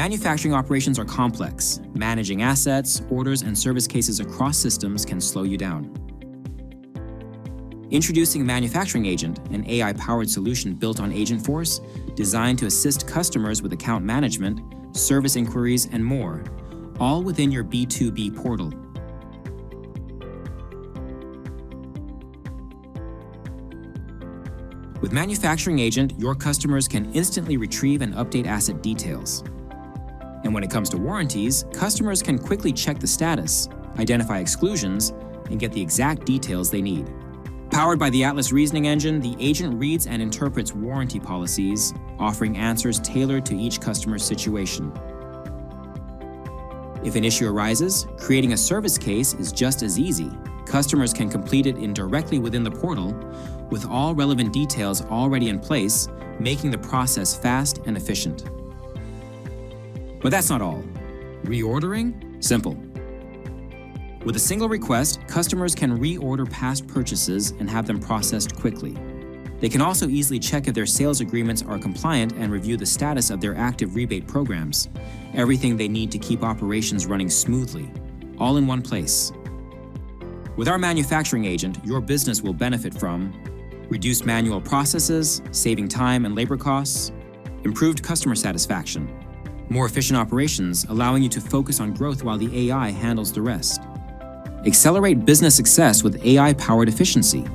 Manufacturing operations are complex. Managing assets, orders, and service cases across systems can slow you down. Introducing Manufacturing Agent, an AI-powered solution built on Agentforce, designed to assist customers with account management, service inquiries, and more, all within your B2B portal. With Manufacturing Agent, your customers can instantly retrieve and update asset details. And when it comes to warranties, customers can quickly check the status, identify exclusions, and get the exact details they need. Powered by the Atlas Reasoning Engine, the agent reads and interprets warranty policies, offering answers tailored to each customer's situation. If an issue arises, creating a service case is just as easy. Customers can complete it directly within the portal, with all relevant details already in place, making the process fast and efficient. But that's not all. Reordering? Simple. With a single request, customers can reorder past purchases and have them processed quickly. They can also easily check if their sales agreements are compliant and review the status of their active rebate programs. Everything they need to keep operations running smoothly, all in one place. With our Manufacturing Agent, your business will benefit from reduced manual processes, saving time and labor costs, improved customer satisfaction, more efficient operations, allowing you to focus on growth while the AI handles the rest. Accelerate business success with AI-powered efficiency.